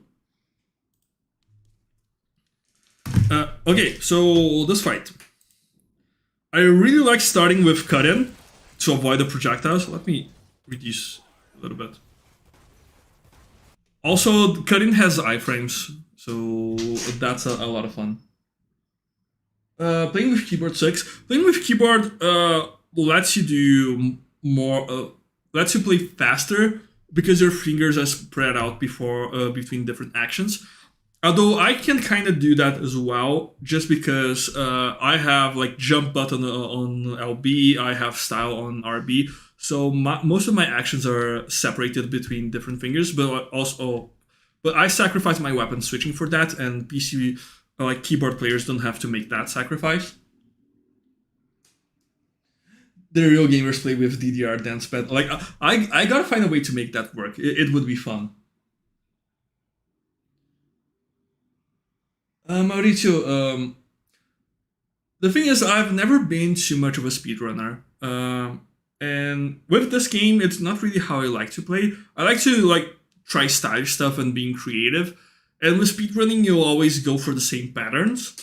Okay, so this fight. I really like starting with cut-in to avoid the projectiles. Let me reduce a little bit. Also, cut-in has iframes, so that's a lot of fun. Playing with keyboard 6. Playing with keyboard lets you do more, lets you play faster because your fingers are spread out between different actions. Although I can kind of do that as well, just because I have like jump button on LB, I have style on RB, so most of my actions are separated between different fingers. But I sacrifice my weapon switching for that, and PC like keyboard players don't have to make that sacrifice. The real gamers play with DDR dance pad. Like I gotta find a way to make that work. It would be fun. Mauricio, the thing is, I've never been too much of a speedrunner. And with this game, it's not really how I like to play. I like to like try style stuff and being creative. And with speedrunning, you'll always go for the same patterns.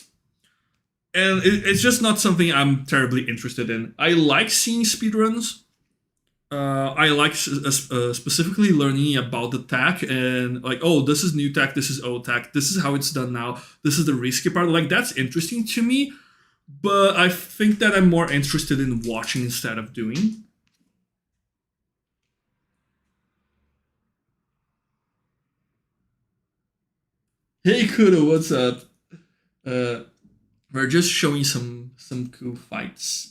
And it's just not something I'm terribly interested in. I like seeing speedruns. I like specifically learning about the tech and like, oh, this is new tech, this is old tech, this is how it's done now, this is the risky part. Like, that's interesting to me, but I think that I'm more interested in watching instead of doing. Hey Kudo, what's up? We're just showing some cool fights.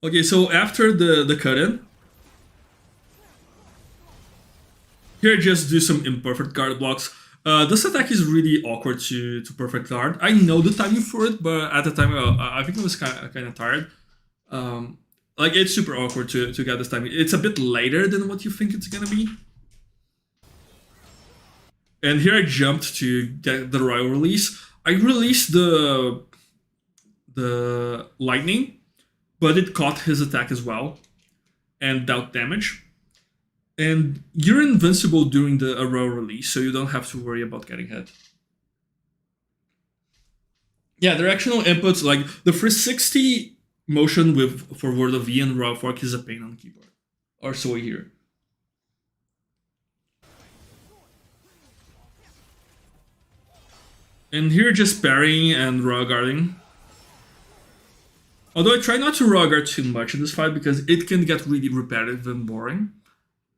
Okay, so after the cut-in, here just do some imperfect guard blocks. This attack is really awkward to perfect guard. I know the timing for it, but at the time I think I was kind of tired. Like, it's super awkward to get this timing. It's a bit later than what you think it's gonna be. And here I jumped to get the royal release. I released the lightning, but it caught his attack as well and dealt damage. And you're invincible during the arrow release, so you don't have to worry about getting hit. Yeah, directional inputs, like the 360 motion with for Word of V and Raw Fork is a pain on the keyboard. Or so I hear. And here just parrying and raw guarding. Although I try not to raw guard too much in this fight because it can get really repetitive and boring.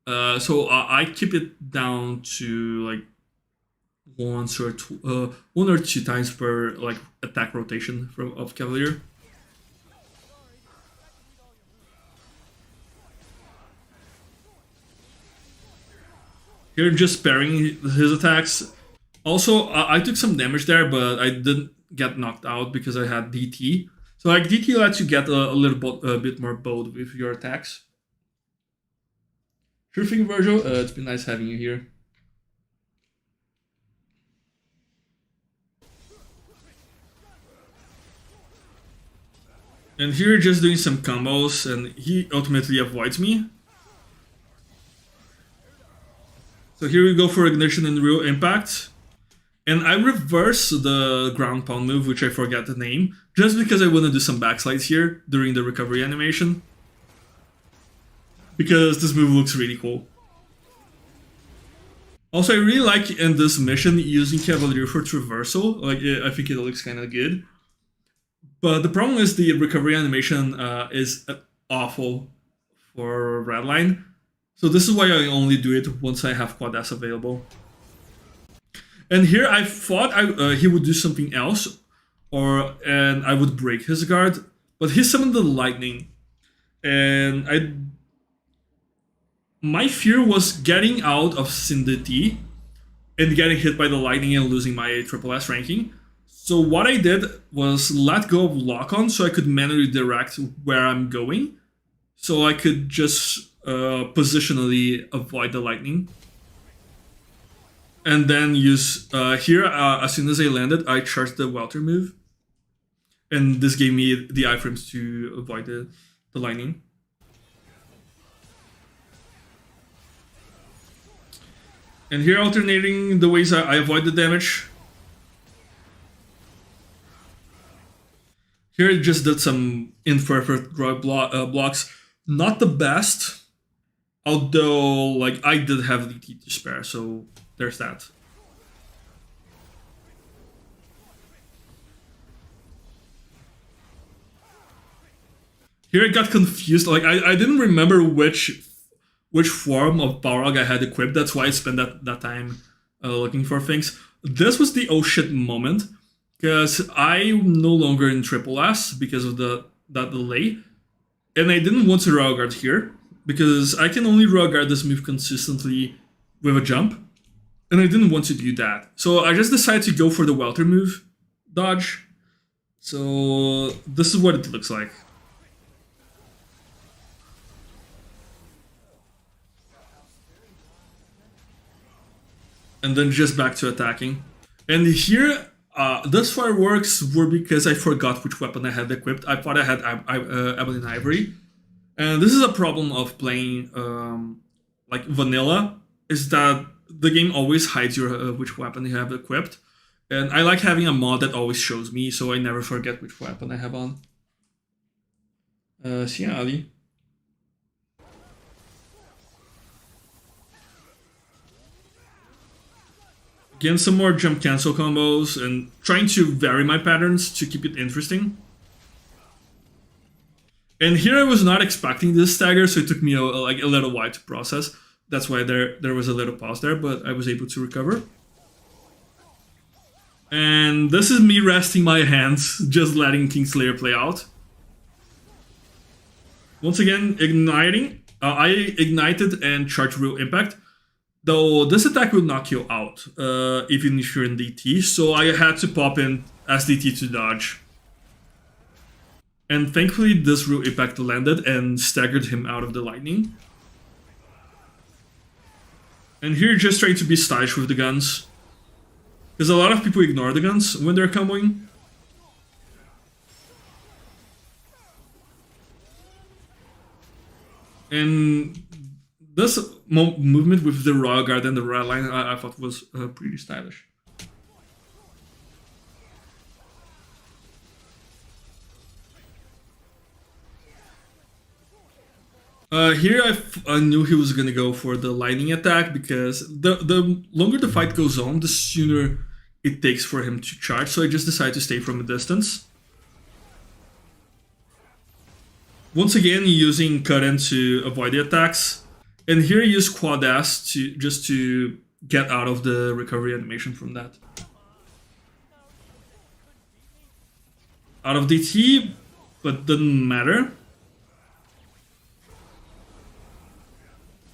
So I keep it down to like one or two times per like attack rotation of Cavalier. Here just sparing his attacks. Also, I took some damage there, but I didn't get knocked out because I had DT. So like DT lets you get a bit more bold with your attacks. Sure thing, Vergil. It's been nice having you here. And here just doing some combos, and he ultimately avoids me. So here we go for ignition and real impact. And I reverse the ground pound move, which I forgot the name, just because I want to do some backslides here during the recovery animation. Because this move looks really cool. Also, I really like in this mission using Cavaliere for traversal. Like, I think it looks kind of good. But the problem is the recovery animation is awful for Redline. So this is why I only do it once I have Quad S available. And here I thought he would do something else, and I would break his guard, but he summoned the lightning, and my fear was getting out of Syndity and getting hit by the lightning and losing my SSS ranking. So what I did was let go of lock-on so I could manually direct where I'm going, so I could just positionally avoid the lightning. And then use here, as soon as I landed, I charged the welter move. And this gave me the iframes to avoid the lightning. And here alternating the ways I avoid the damage. Here I just did some imperfect blocks. Not the best. Although, like, I did have DT to spare, so there's that. Here I got confused. Like I didn't remember which form of Balrog I had equipped. That's why I spent that time looking for things. This was the oh shit moment because I'm no longer in SSS because of that delay, and I didn't want to raw guard here because I can only raw guard this move consistently with a jump. And I didn't want to do that. So I just decided to go for the welter move, dodge. So this is what it looks like. And then just back to attacking. And here, this fireworks were because I forgot which weapon I had equipped. I thought I had Ebony and Ivory. And this is a problem of playing like vanilla, is that the game always hides your which weapon you have equipped, and I like having a mod that always shows me, so I never forget which weapon I have on. See ya, Ali. Again, some more jump cancel combos and trying to vary my patterns to keep it interesting. And here I was not expecting this stagger, so it took me a little while to process. That's why there was a little pause there, but I was able to recover. And this is me resting my hands, just letting Kingslayer play out. Once again, igniting. I ignited and charged real impact. Though this attack will knock you out, even if you're in DT, so I had to pop in SDT to dodge. And thankfully this real impact landed and staggered him out of the lightning. And here just trying to be stylish with the guns. Because a lot of people ignore the guns when they're comboing. And this movement with the Royal Guard and the Red Line I thought was pretty stylish. Here I knew he was gonna go for the lightning attack because the longer the fight goes on, the sooner it takes for him to charge, so I just decided to stay from a distance. Once again, using Current to avoid the attacks. And here I use Quad S just to get out of the recovery animation from that. Out of DT, but doesn't matter.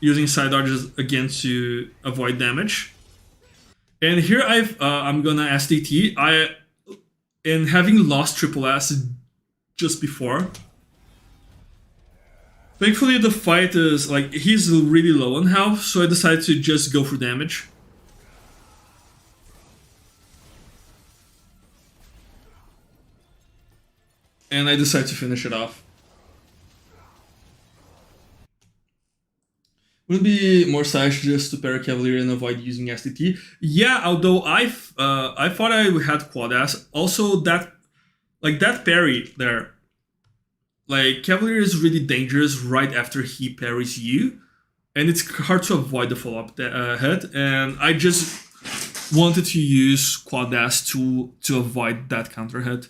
Using side dodges again to avoid damage. And here I'm gonna SDT. And having lost Triple S just before, thankfully the fight is like he's really low on health, so I decided to just go for damage. And I decided to finish it off. Would it be more stylish just to pair Cavalier and avoid using STT? Yeah, although I thought I had Quad S. Also, that parry there, like Cavalier is really dangerous right after he parries you, and it's hard to avoid the follow-up hit. And I just wanted to use Quad S to avoid that counter hit,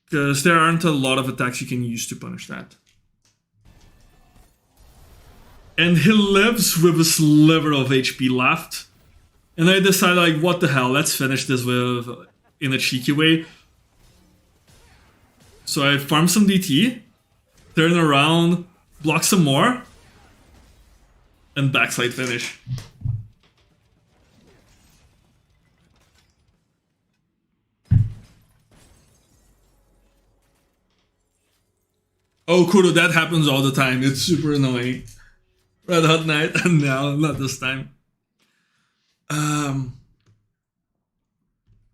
because there aren't a lot of attacks you can use to punish that. And he lives with a sliver of HP left. And I decided, like, what the hell, let's finish this in a cheeky way. So I farm some DT, turn around, block some more, and backside finish. Oh, Kudo, that happens all the time. It's super annoying. Red Hot Night, no, not this time.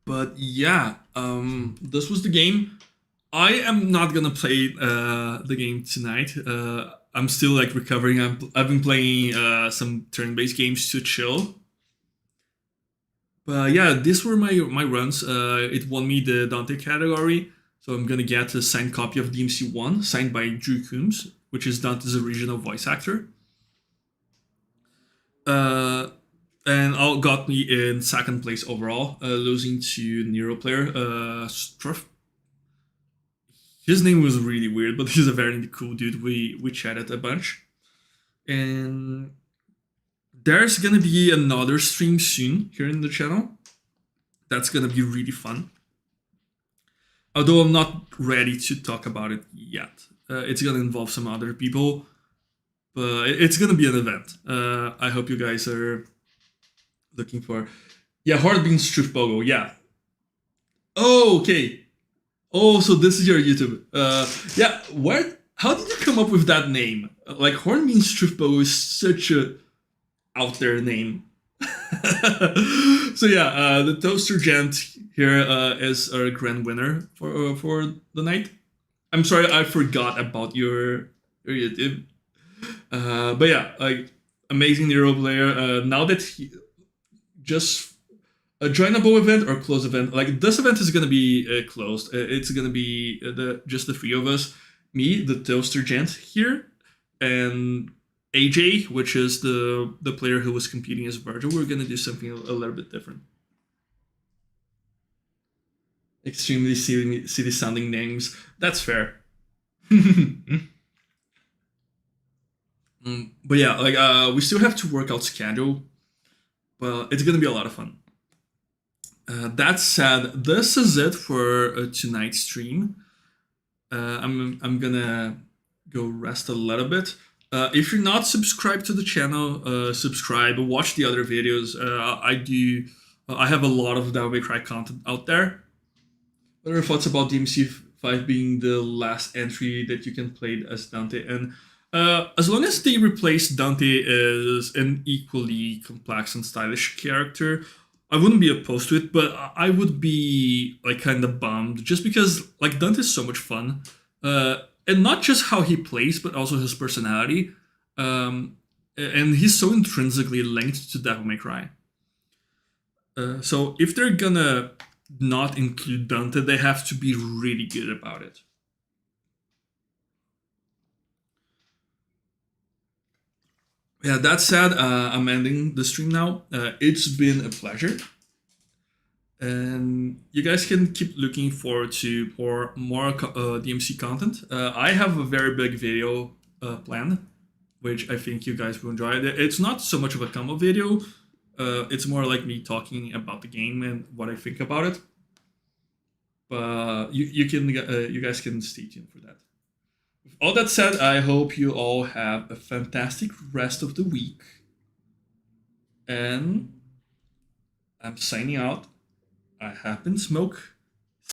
But yeah, this was the game. I am not gonna play the game tonight. I'm still like recovering. I've been playing some turn-based games to chill. But yeah, these were my runs. It won me the Dante category, so I'm gonna get a signed copy of DMC1, signed by Drew Coombs, which is Dante's original voice actor. And all got me in second place overall, losing to Nero player, Struff. His name was really weird, but he's a very cool dude. We chatted a bunch. And there's gonna be another stream soon here in the channel. That's gonna be really fun. Although I'm not ready to talk about it yet. It's gonna involve some other people. But it's gonna be an event. I hope you guys are looking for. Yeah, Hardbean Struff Bogo. Yeah. Oh, okay. Oh, so this is your YouTube. Yeah. Where? How did you come up with that name? Like Hornbean Struff Bogo is such a out there name. So yeah, the Toaster Gent here is our grand winner for the night. I'm sorry, I forgot about your YouTube. But yeah, like amazing Nero player. Now that he just a joinable event or closed event, like this event is gonna be closed. It's gonna be just the three of us, me, the Toaster Gent here, and AJ, which is the player who was competing as Vergil. We're gonna do something a little bit different. Extremely silly sounding names. That's fair. But yeah, like we still have to work out schedule, but it's gonna be a lot of fun. That said, this is it for tonight's stream. I'm gonna go rest a little bit. If you're not subscribed to the channel, subscribe. Watch the other videos. I have a lot of Devil May Cry content out there. What are your thoughts about DMC5 being the last entry that you can play as Dante? And as long as they replace Dante as an equally complex and stylish character, I wouldn't be opposed to it, but I would be like kind of bummed just because like Dante is so much fun, and not just how he plays, but also his personality, and he's so intrinsically linked to Devil May Cry. So if they're gonna not include Dante, they have to be really good about it. Yeah, that said, I'm ending the stream now. It's been a pleasure. And you guys can keep looking forward to more DMC content. I have a very big video planned, which I think you guys will enjoy. It's not so much of a combo video. It's more like me talking about the game and what I think about it. But you guys can stay tuned for that. With all that said, I hope you all have a fantastic rest of the week. And I'm signing out. I have been Smoke.